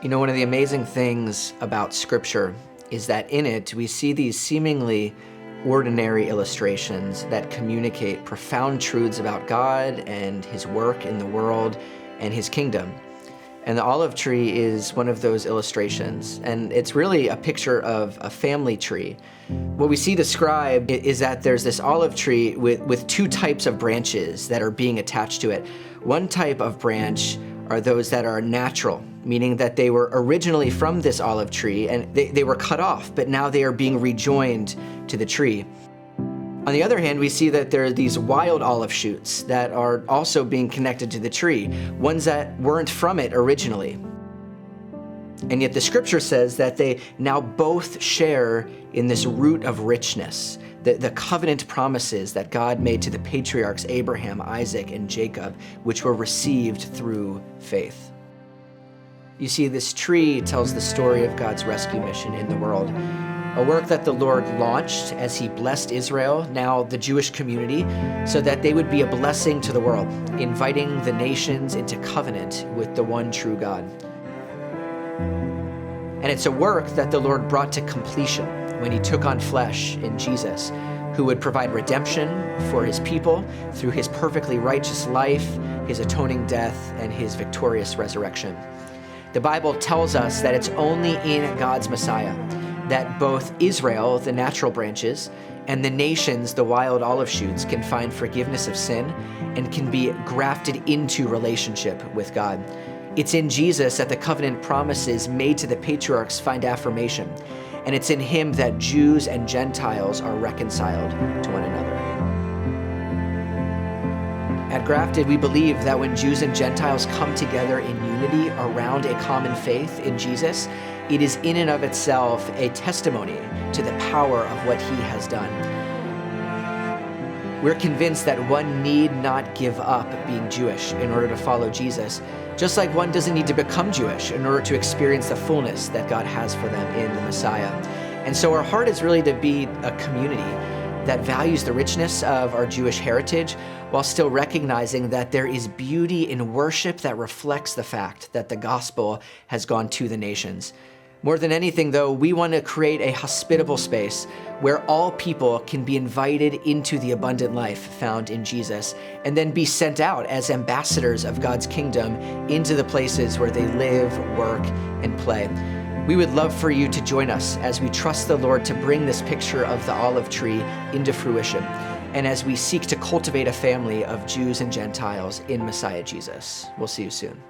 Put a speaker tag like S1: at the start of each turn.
S1: You know, one of the amazing things about Scripture is that in it we see these seemingly ordinary illustrations that communicate profound truths about God and His work in the world and His kingdom. And the olive tree is one of those illustrations, and it's really a picture of a family tree. What we see described is that there's this olive tree with two types of branches that are being attached to it. One type of branch are those that are natural, meaning that they were originally from this olive tree and they were cut off, but now they are being rejoined to the tree. On the other hand, we see that there are these wild olive shoots that are also being connected to the tree, ones that weren't from it originally. And yet the scripture says that they now both share in this root of richness, the covenant promises that God made to the patriarchs Abraham, Isaac, and Jacob, which were received through faith. You see, this tree tells the story of God's rescue mission in the world, a work that the Lord launched as He blessed Israel, now the Jewish community, so that they would be a blessing to the world, inviting the nations into covenant with the one true God. And it's a work that the Lord brought to completion when He took on flesh in Jesus, who would provide redemption for His people through His perfectly righteous life, His atoning death, and His victorious resurrection. The Bible tells us that it's only in God's Messiah that both Israel, the natural branches, and the nations, the wild olive shoots, can find forgiveness of sin and can be grafted into relationship with God. It's in Jesus that the covenant promises made to the patriarchs find affirmation, and it's in Him that Jews and Gentiles are reconciled to one another. At Grafted, we believe that when Jews and Gentiles come together in unity around a common faith in Jesus, it is in and of itself a testimony to the power of what He has done. We're convinced that one need not give up being Jewish in order to follow Jesus, just like one doesn't need to become Jewish in order to experience the fullness that God has for them in the Messiah. And so our heart is really to be a community that values the richness of our Jewish heritage while still recognizing that there is beauty in worship that reflects the fact that the gospel has gone to the nations. More than anything, though, we want to create a hospitable space where all people can be invited into the abundant life found in Jesus and then be sent out as ambassadors of God's kingdom into the places where they live, work, and play. We would love for you to join us as we trust the Lord to bring this picture of the olive tree into fruition, and as we seek to cultivate a family of Jews and Gentiles in Messiah Jesus. We'll see you soon.